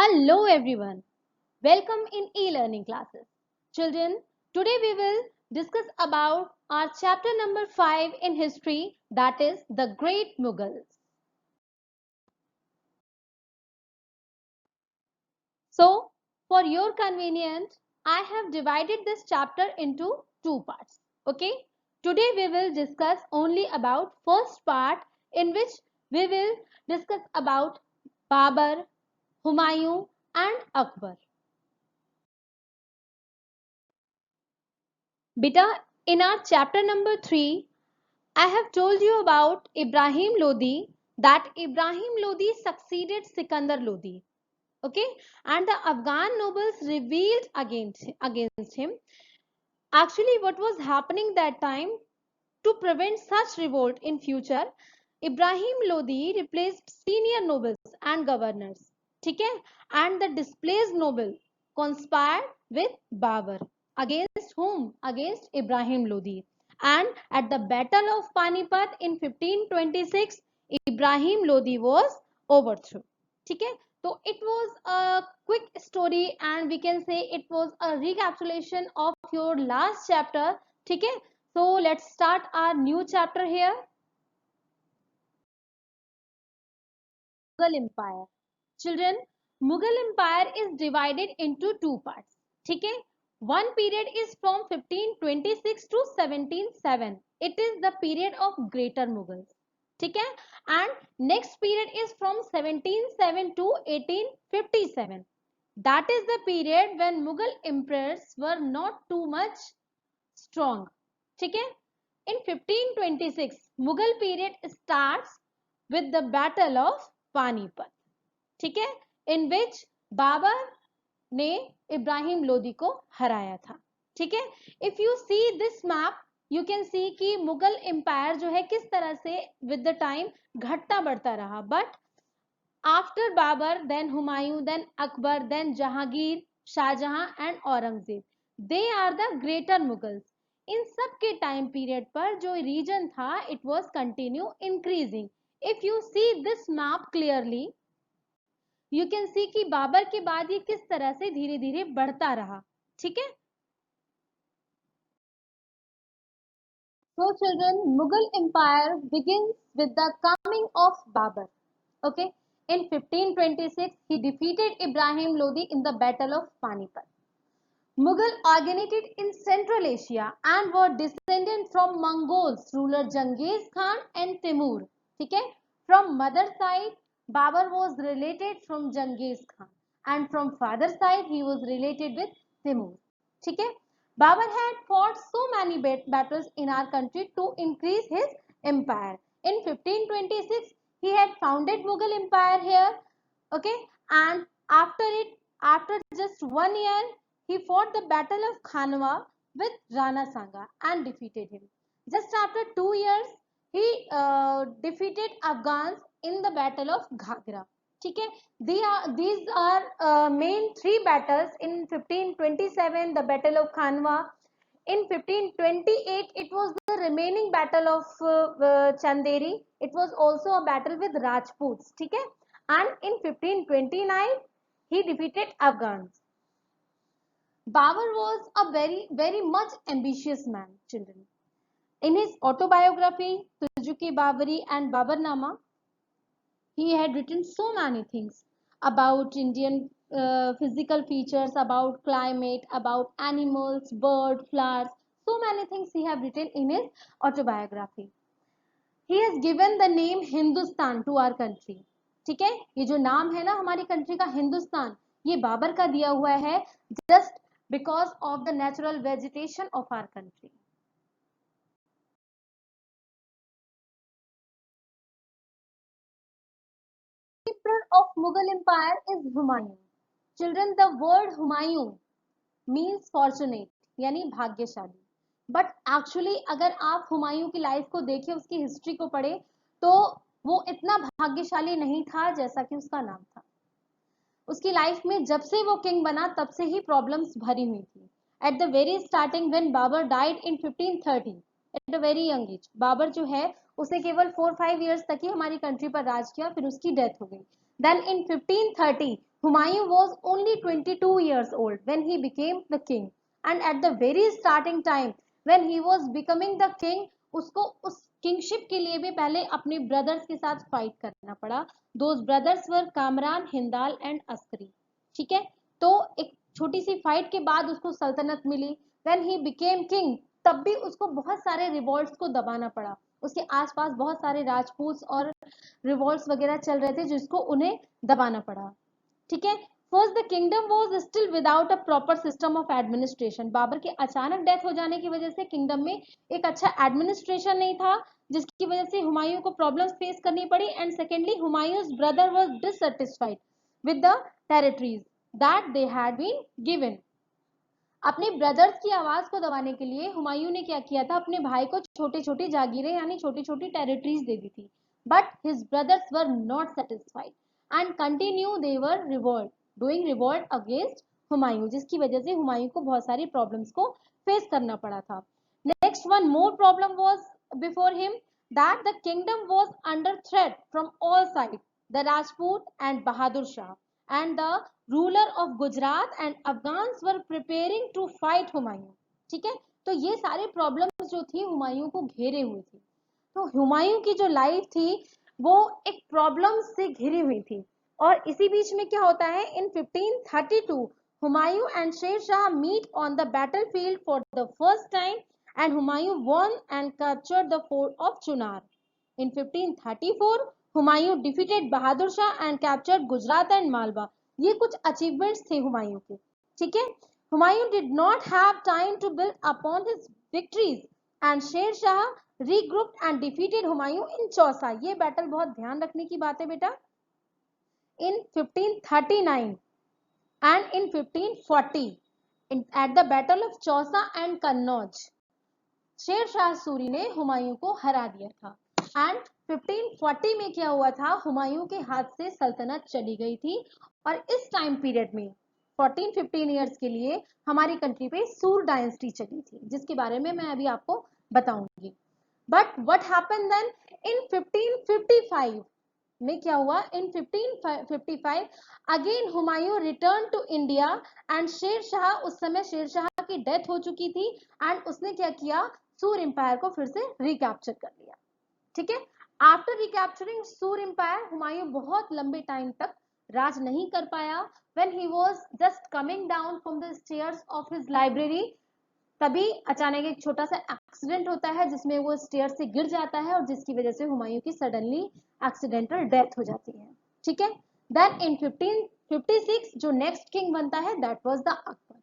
Hello everyone. Welcome in e-learning classes. Children, today we will discuss about our chapter number 5 in history, that is the Great Mughals. So, for your convenience, I have divided this chapter into two parts. Okay? Today we will discuss only about first part in which we will discuss about Babur, Humayun and Akbar. Beta, in our chapter number 3, I have told you about Ibrahim Lodi, that Ibrahim Lodi succeeded Sikandar Lodi. Okay, and the Afghan nobles rebelled against him. Actually, what was happening that time to prevent such revolt in future, Ibrahim Lodi replaced senior nobles and governors. ठीक है? And the displaced noble conspired with Babur. Against whom? Against Ibrahim Lodi. And at the Battle of Panipat in 1526, Ibrahim Lodi was overthrown. ठीक है? So it was a quick story and we can say it was a recapitulation of your last chapter. ठीक है? So let's start our new chapter here. Mughal Empire. Children, Mughal Empire is divided into two parts. ठीक है? One period is from 1526 to 1707. It is the period of Greater Mughals. ठीक है? And next period is from 1707 to 1857. That is the period when Mughal emperors were not too much strong. ठीक है? In 1526, Mughal period starts with the Battle of Panipat. ठीक है? In which Babar ने इब्राहिम लोदी को हराया था. ठीक है? If you see this map, you can see कि मुगल एम्पायर जो है किस तरह से with the time घटता बढ़ता रहा. But after Babur, then Humayun, then Akbar, then Jahangir, Shahjahan and Aurangzeb, they are the greater Mughals. इन सब के टाइम पीरियड पर जो रीजन था, it was continue increasing. If you see this map clearly, you can see कि बाबर के बाद ये किस तरह से धीरे धीरे बढ़ता रहा. ठीक है? So children, Mughal Empire begins with the coming of Babur. Okay? In 1526, he defeated Ibrahim Lodi in the Battle of Panipat. Mughal originated in Central Asia and were descended from Mongols ruler Genghis Khan and Timur. ठीक है? From mother side, Babur was related from Genghis Khan, and from father side, he was related with Timur. ठीक है? Babur had fought so many battles in our country to increase his empire. In 1526, he had founded Mughal Empire here. Okay, and after just 1 year, he fought the Battle of Khanwa with Rana Sanga and defeated him. Just after 2 years, he defeated Afghans in the Battle of Ghagra. ठीक है? These are main three battles. In 1527, the Battle of Khanwa. In 1528, it was the remaining battle of Chanderi. It was also a battle with Rajputs. ठीक है? And in 1529, he defeated Afghans. Babur was a very much ambitious man, children. In his autobiography, Tujuki Baburi and Babarnama, he had written so many things about Indian physical features, about climate, about animals, birds, flowers. So many things he have written in his autobiography. He has given the name Hindustan to our country. ठीक है? ये जो नाम है ना हमारी country का हिंदुस्तान, ये बाबर का दिया हुआ है just because of the natural vegetation of our country. Emperor of Mughal Empire is Humayun. Children, the word Humayun means fortunate, यानी भाग्यशाली. बट एक्चुअली अगर आप हुमायूं की लाइफ को देखें, उसकी हिस्ट्री को पढ़े, तो वो इतना भाग्यशाली नहीं था जैसा कि उसका नाम था. उसकी लाइफ में जब से वो किंग बना तब से ही प्रॉब्लम्स भरी हुई थी. At the very starting when Babur died in 1530 at a very young age, Babur जो है उसे केवल 4-5 इयर्स तक ही हमारी कंट्री पर राज किया, फिर उसकी डेथ हो गई. Then in 1530 Humayun was only 22 years old when he became the king, and at the very starting time when he was becoming the king, उसको उस किंगशिप के लिए भी पहले अपने ब्रदर्स के साथ फाइट करना पड़ा. Those brothers were Kamran, Hindal and Askari. ठीक है, तो एक छोटी सी फाइट के बाद उसको सल्तनत मिली. व्हेन ही बिकेम किंग, तब भी उसको बहुत सारे रिवॉल्ट्स को दबाना पड़ा. उसके आसपास बहुत सारे राजपूत और रिवॉल्ट्स वगैरह चल रहे थे जिसको उन्हें दबाना पड़ा. ठीक है, first the kingdom was still without a proper system of administration. Babur की अचानक डेथ हो जाने की वजह से किंगडम में एक अच्छा एडमिनिस्ट्रेशन नहीं था, जिसकी वजह से हुमायूं को प्रॉब्लम्स फेस करनी पड़ी. And secondly, Humayun's brother was dissatisfied with the territories that they had been given. अपने ब्रदर्स की आवाज को दबाने के लिए हुमायूं ने क्या किया था, अपने भाई को छोटी छोटी जागीरें यानी छोटी छोटी टेरिटरीज दे दी थी. But his brothers were not satisfied and continue they were revolt doing revolt against Humayun, जिसकी वजह से हुमायूं को बहुत सारी प्रॉब्लम्स को फेस करना पड़ा था. Next one more problem was before him, that the kingdom was under threat from all side. The Rajput and Bahadur Shah and the ruler of Gujarat and Afghans were preparing to fight Humayun. ठीक है, तो ये सारे problems जो थी हुमायूं को घेरे हुए थी. तो हुमायूं की जो लाइफ थी वो एक प्रॉब्लम से घिरी हुई थी. और इसी बीच में क्या होता है, इन 1532 Humayun and Sher Shah meet on the battlefield for the first time and Humayun won and captured the fort of Chunar. In 1534 Humayun defeated Bahadur Shah and captured Gujarat and Malwa. ये कुछ अचीवमेंट्स थे हुमायूं के. ठीक है, Humayun did not have time to build upon his victories and Sher Shah regrouped and defeated Humayun in Chausa. ये battle बहुत ध्यान रखने की बात है बेटा. इन 1539 and in 1540 at the battle of Chausa and Kannauj, Sher Shah Suri ने हुमायूं को हरा दिया था. एंड 1540 में क्या हुआ था, हुमायूं के हाथ से सल्तनत चली गई थी. और इस टाइम पीरियड में 14-15 ईयर्स के लिए हमारी कंट्री पे सूर डायनेस्टी चली थी, जिसके बारे में मैं अभी आपको बताऊंगी. But what happened then in 1555 में क्या हुआ, in 1555 again Humayun return to India and Sher Shah, उस समय शेर शाह की डेथ हो चुकी थी एंड उसने क्या किया, सूर एम्पायर को फिर से रिकैप्चर कर लिया. ठीक है, आफ्टर रिकैप्चरिंग सूर एम्पायर, हुमायूं बहुत लंबे टाइम तक राज नहीं कर पाया. When he was just coming down from the stairs of his library, तभी अचानक एक छोटा सा एक्सीडेंट होता है जिसमें वो स्टेयर से गिर जाता है और जिसकी वजह से हुमायूं की सडनली एक्सीडेंटल डेथ हो जाती है. ठीक है, देन इन 1556 जो नेक्स्ट किंग बनता है that was the Akbar.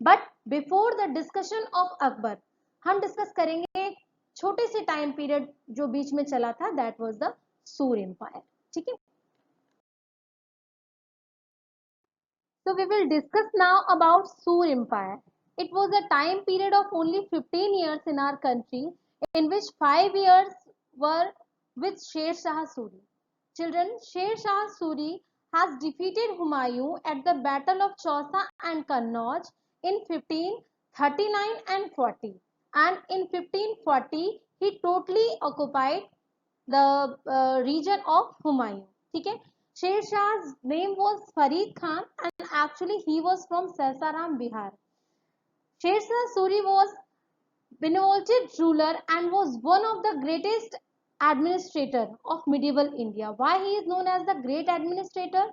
But before the discussion of Akbar, हम डिस्कस करेंगे छोटे से टाइम पीरियड जो बीच में चला था, दैट वाज द सूर एम्पायर. ठीक है, so we will discuss now about Sur Empire. It was a time period of only 15 years in our country, in which 5 years were with Sher Shah Suri. Children, Sher Shah Suri has defeated Humayun at the Battle of Chausa and Kannauj in 1539 and 40. And in 1540, he totally occupied the region of Humayun. ठीक है, Sher Shah's name was Farid Khan and actually he was from Sasaram, Bihar. Sher Shah Suri was benevolent ruler and was one of the greatest administrator of medieval India. Why he is known as the great administrator?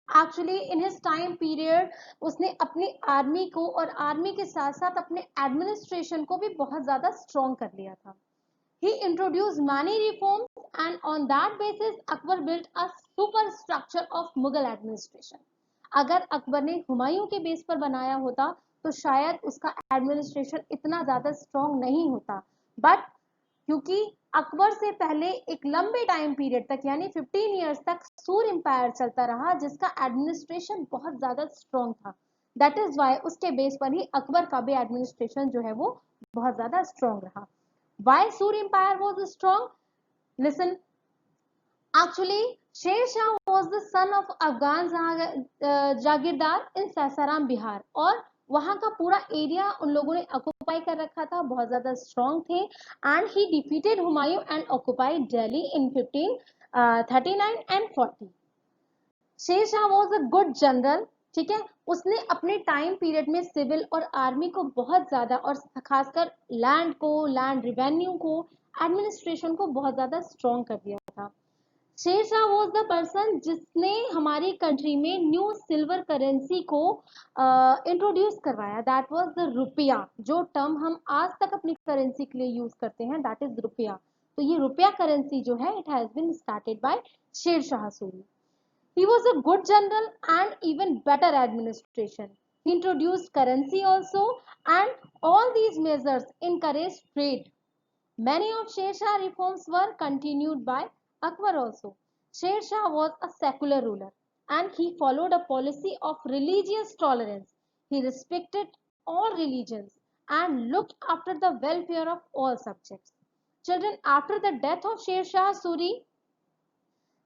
Actually in his time period उसने अपनी army को और army के साथ साथ अपने administration को भी बहुत ज़्यादा स्ट्रॉन्ग कर लिया था. He introduced many reforms and on that basis Akbar built a superstructure of Mughal administration. अगर अकबर ने हुमायूं के बेस पर बनाया होता तो शायद उसका एडमिनिस्ट्रेशन इतना ज़्यादा स्ट्रॉन्ग नहीं होता. बट क्योंकि अकबर से पहले एक लंबे टाइम पीरियड तक यानी 15 ईयर्स तक सूर एम्पायर चलता रहा जिसका एडमिनिस्ट्रेशन बहुत ज़्यादा स्ट्रॉन्ग था. दैट इज वाई उसके बेस पर ही अकबर का भी एडमिनिस्ट्रेशन जो है वो बहुत ज़्यादा स्ट्रॉन्ग रहा. Why Sur Empire was strong? Listen, actually Sher Shah was the son of Afghan Jagirdar in Sasaram, Bihar. और वहाँ का पूरा एरिया उन लोगों ने ऑक्युपाई कर रखा था, बहुत ज़्यादा स्ट्रॉन्ग थे. And he defeated Humayun and occupied Delhi in 1539 and 40. Sher Shah was a good general, ठीक है, उसने अपने टाइम पीरियड में सिविल और आर्मी को बहुत ज्यादा और खासकर लैंड को, लैंड रिवेन्यू को, एडमिनिस्ट्रेशन को बहुत ज्यादा स्ट्रॉन्ग कर दिया था। शेरशाह वॉज द पर्सन जिसने हमारी कंट्री में न्यू सिल्वर करेंसी को इंट्रोड्यूस करवाया, दैट वाज द रुपया। जो टर्म हम आज तक अपनी करेंसी के लिए यूज करते हैं, दैट इज रुपया। तो ये रुपया करेंसी जो है, it has been started by Sher Shah Suri. He was a good general and even better administration. He introduced currency also, and all these measures encouraged trade. Many of Sher Shah reforms were continued by Akbar also. Sher Shah was a secular ruler and he followed a policy of religious tolerance. He respected all religions and looked after the welfare of all subjects. Children, after the death of Sher Shah Suri,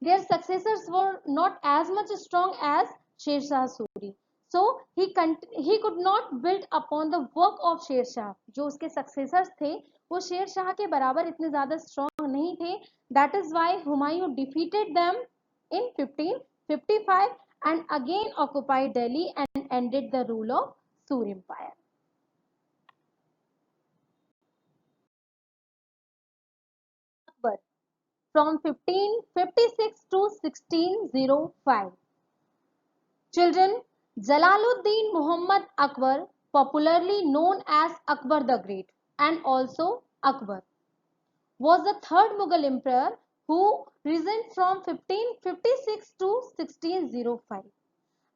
their successors were not as much strong as Sher Shah Suri. So he could not build upon the work of Sher Shah. जो उसके successors थे वो शेर शाह के बराबर इतने ज़्यादा strong नहीं थे. That is why Humayun defeated them in 1555 and again occupied Delhi and ended the rule of Sur Empire. Akbar from 1556 to 1605. Children, Jalaluddin Muhammad Akbar, popularly known as Akbar the Great and also Akbar, was the third Mughal emperor who reigned from 1556 to 1605.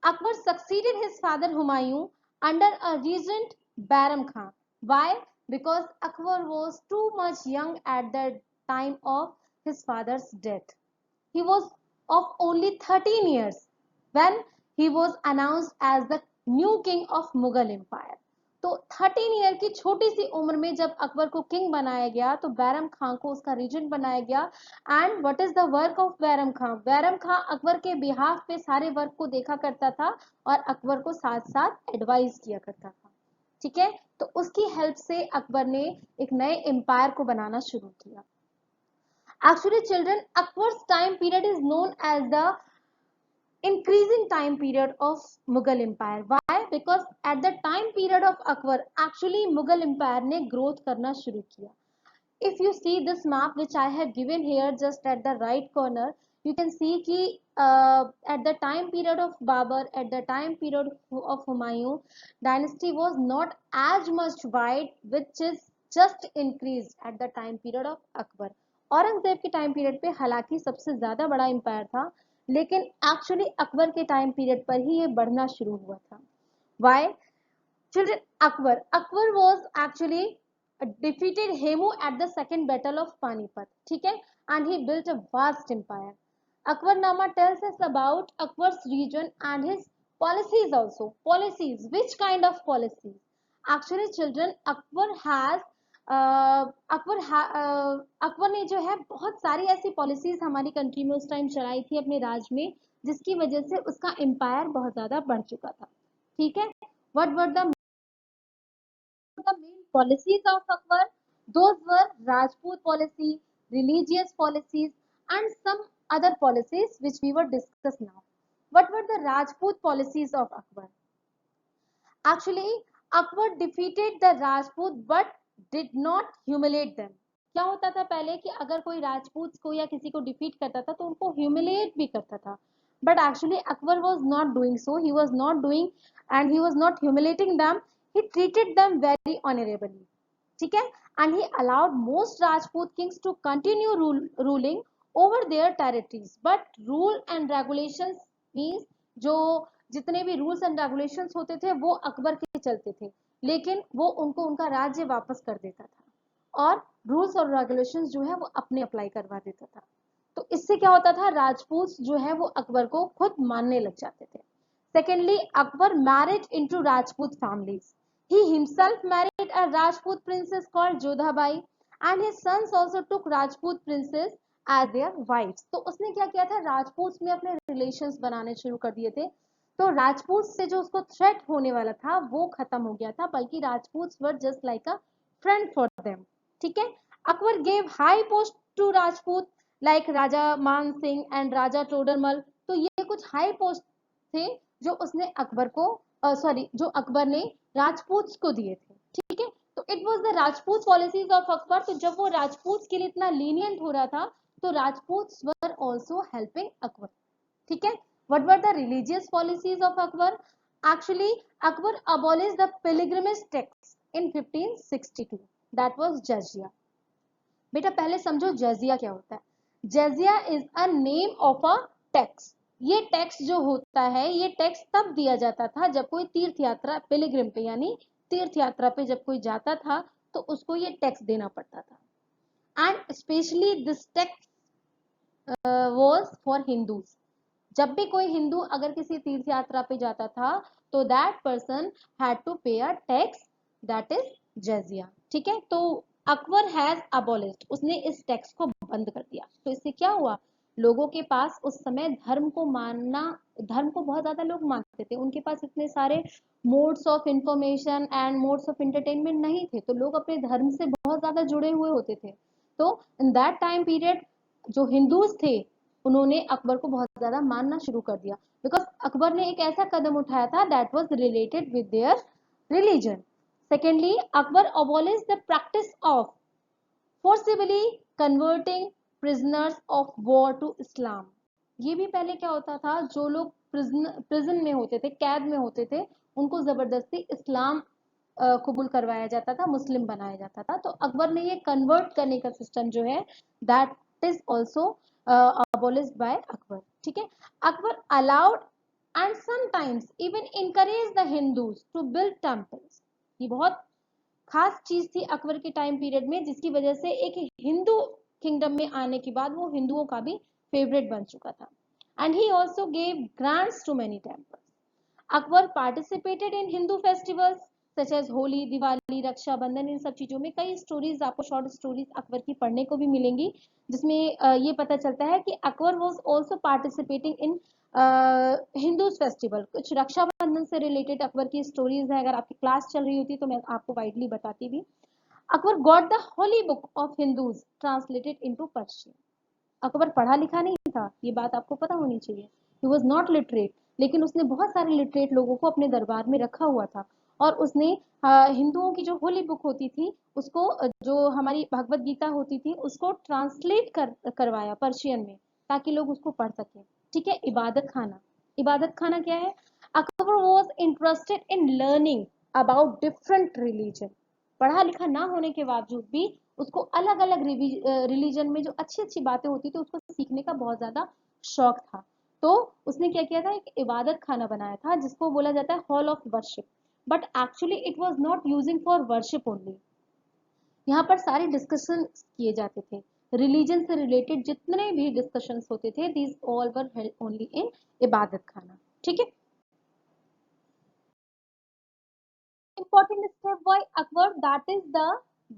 Akbar succeeded his father Humayun under a regent Baram Khan. Why? Because Akbar was too much young at the time of his father's death. He was of only 13 years when he was announced as the new king of Mughal Empire. तो 13 year की छोटी सी उम्र में जब अकबर को king बनाया गया तो बैरम खान को उसका रीजेंट बनाया गया. And what is the work of Bairam Khan? Bairam Khan Akbar के बिहाफ पे सारे वर्क को देखा करता था और अकबर को साथ साथ एडवाइस किया करता था. ठीक है, तो उसकी हेल्प से अकबर ने एक नए एम्पायर को बनाना शुरू किया. Actually, children, Akbar's time period is known as the increasing time period of Mughal Empire. Why? Because at the time period of Akbar, actually Mughal Empire ने growth करना शुरू किया. If you see this map which I have given here just at the right corner, you can see कि at the time period of Babur, at the time period of Humayun, dynasty was not as much wide, which is just increased at the time period of Akbar. Aurangzeb के time period पे हालांकि सबसे ज्यादा बड़ा empire था, लेकिन actually Akbar के time period पर ही ये बढ़ना शुरू हुआ था. Why? Children, Akbar was actually defeated Hemu at the second battle of Panipat. ठीक है, and he built a vast empire. Akbarnama tells us about Akbar's region and his policies also. Policies, which kind of policies? Actually, children, Akbar ने जो है बहुत सारी ऐसी policies हमारी country में उस टाइम चलाई थी अपने राज में, जिसकी वजह से उसका एम्पायर बहुत ज्यादा बढ़ चुका था. ठीक है, what were the main policies of Akbar? Those were Rajput policy, religious policies, and some other policies which we will discuss now. What were the Rajput policies of Akbar? Actually, Akbar defeated the Rajput but did not humiliate them. क्या होता था पहले कि अगर कोई राजपूत को या किसी को डिफीट करता था तो उनको ह्यूमिलिएट भी करता था. But actually Akbar was not doing so. He was not doing and he was not humiliating them. He treated them very honorably. ठीक है, and he allowed most Rajput kings to continue ruling over their territories. But rule and regulations means जो जितने भी rules and regulations होते थे वो अकबर के चलते थे, लेकिन वो उनको उनका राज्य वापस कर देता था और रूल्स और रेगुलेशंस जो है वो अपने अप्लाई करवा देता था. तो इससे क्या होता था, राजपूत जो है वो अकबर को खुद मानने लग जाते थे. Secondly, Akbar married into Rajput families. He himself married a Rajput princess called Jodhabai and his sons also took Rajput princess as their wives. तो उसने क्या किया था, राजपूत में अपने रिलेशंस बनाने शुरू कर दिए थे. तो राजपूत से जो उसको थ्रेट होने वाला था वो खत्म हो गया था, बल्कि Rajput were just like a friend for them. ठीक है, Akbar gave high post to Rajput like Raja Man Singh and राजा टोडरमल. तो ये ऐसे कुछ हाई पोस्ट थे जो उसने अकबर को जो अकबर ने राजपूत को दिए थे, ठीक है। तो it was the Rajput policies of Akbar. तो जब वो राजपूत के लिए इतना लीनियंट हो रहा था तो Rajput were also helping Akbar, ठीक है। What were the religious policies of Akbar? Actually Akbar abolished the pilgrimage tax in 1562, that was jizya। बेटा पहले समझो जजिया क्या होता है। Jizya is a name of a tax. ये टैक्स जो होता है, ये टैक्स तब दिया जाता था जब कोई तीर्थ यात्रा पिलग्रिम पे यानी तीर्थ यात्रा पे जब कोई जाता था तो उसको ये टैक्स देना पड़ता था। And specially this tax was for Hindus. जब भी कोई हिंदू अगर किसी तीर्थ यात्रा पे जाता था तो दैट पर्सन हैड टू पे अ टैक्स, दैट इज जजिया, ठीक है। तो अकबर हैज अबॉलिश्ड, उसने इस टैक्स को बंद कर दिया। तो इससे क्या हुआ, लोगों के पास उस समय धर्म को मानना, धर्म को बहुत ज्यादा लोग मानते थे, उनके पास इतने सारे modes of information and modes of entertainment नहीं थे, तो लोग अपने धर्म से बहुत ज्यादा जुड़े हुए होते थे। तो इन दैट टाइम पीरियड जो हिंदूज थे उन्होंने अकबर को बहुत ज्यादा मानना शुरू कर दिया, बिकॉज अकबर ने एक ऐसा कदम उठाया था that was related with their religion. Secondly Akbar abolished the practice of forcibly converting prisoners of war to Islam। ये भी पहले क्या होता था, जो लोग प्रिजन में होते थे, कैद में होते थे, उनको जबरदस्ती इस्लाम कबूल करवाया जाता था, मुस्लिम बनाया जाता था। तो अकबर ने ये कन्वर्ट करने का सिस्टम जो है that is also abolished by Akbar, ठीक है। Akbar allowed and sometimes even encouraged the Hindus to build temples। ये बहुत खास चीज थी अकबर के टाइम पीरियड में, जिसकी वजह से एक हिंदू किंगडम में आने के बाद वो हिंदुओं का भी फेवरेट बन चुका था। And he also gave grants to many temples. Akbar participated in Hindu festivals such as Holi, Diwali, Rakshabandhan. इन सब चीजों में कई स्टोरीज आपको, शॉर्ट स्टोरीज अकबर की पढ़ने को भी मिलेंगी, जिसमें ये पता चलता है कि Akbar was also participating in Hindu festival. कुछ रक्षाबंधन से रिलेटेड अकबर की स्टोरीज है, अगर आपकी क्लास चल रही होती तो मैं आपको वाइडली बताती भी। Akbar got the Holi book of Hindus translated into Persian. Akbar पढ़ा लिखा नहीं था, ये बात आपको पता होनी चाहिए। ही वॉज नॉट लिटरेट, लेकिन उसने बहुत सारे लिटरेट लोगों को अपने दरबार में रखा हुआ था, और उसने हिंदुओं की जो होली बुक होती थी उसको, जो हमारी भगवत गीता होती थी, उसको ट्रांसलेट करवाया पर्शियन में, ताकि लोग उसको पढ़ सकें, ठीक है। इबादत खाना, इबादत खाना क्या है? Akbar was interested in learning about different religion. पढ़ा लिखा ना होने के बावजूद भी उसको अलग अलग रिलीजन में जो अच्छी अच्छी बातें होती थी उसको सीखने का बहुत ज्यादा शौक था। तो उसने क्या किया था, एक इबादत खाना बनाया था जिसको बोला जाता है hall of worship. But actually it was not using for worship only. यहाँ पर सारे डिस्कशन किए जाते थे, रिलीजन से रिलेटेड जितने भी डिस्कशन होते थे, these all were held only in इबादत खाना, ठीक है। Important step by Akbar, that is the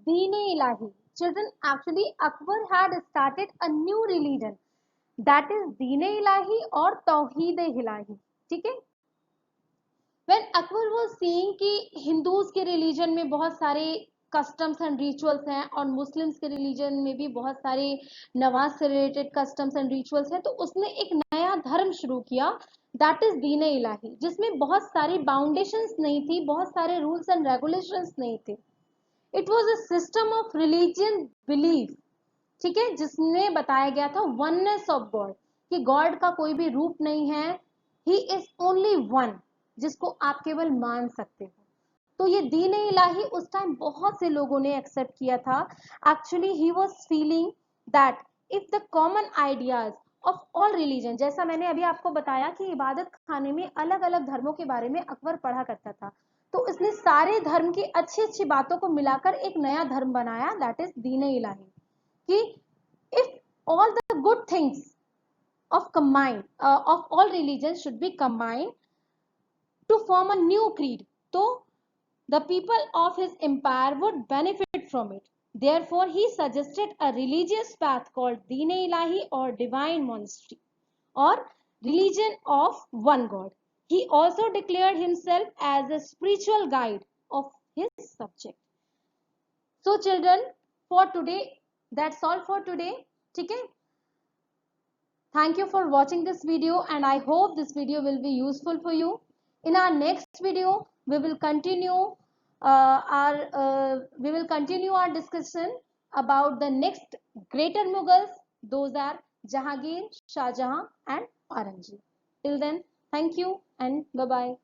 Deen-e-Ilahi। Children, actually Akbar had started a new religion, that is Deen-e-Ilahi और Tawheed-e-Ilahi, ठीक है। When Akbar was seeing कि हिंदूज के religion में बहुत सारे कस्टम्स एंड रिचुअल्स हैं और मुस्लिम्स के रिलीजन में भी बहुत सारे नमाज से रिलेटेड कस्टम्स एंड रिचुअल्स हैं, तो उसने एक नया धर्म शुरू किया, दैट इज दीन ए इलाही, जिसमें बहुत सारी बाउंडेशंस नहीं थी, बहुत सारे रूल्स एंड रेगुलेशंस नहीं थे। It was a system of religion belief, ठीक है, जिसमें बताया गया था वननेस ऑफ गॉड, कि गॉड का कोई भी रूप नहीं है, ही इज ओनली वन, जिसको आप केवल मान सकते हो। तो ये दीन इलाही उस टाइम बहुत से लोगों ने एक्सेप्ट किया था। Actually he was feeling that if the common ideas of all religion, जैसा मैंने अभी आपको बताया कि इबादत खाने में अलग अलग धर्मों के बारे में अकबर पढ़ा करता था, तो इसने सारे धर्म की अच्छी अच्छी बातों को मिलाकर एक नया धर्म बनाया, दैट इज दीन इलाही। कि if all the good things of all religions should be combined to form a new creed, so the people of his empire would benefit from it. Therefore, he suggested a religious path called Deen-e-Ilahi or divine monastery or religion of one God. He also declared himself as a spiritual guide of his subject. So children, for today, that's all for today. ठीक है? Thank you for watching this video, and I hope this video will be useful for you. In our next video, we will continue our discussion about the next greater Mughals. Those are Jahangir, Shah Jahan, and Aurangzeb. Till then, thank you and bye bye.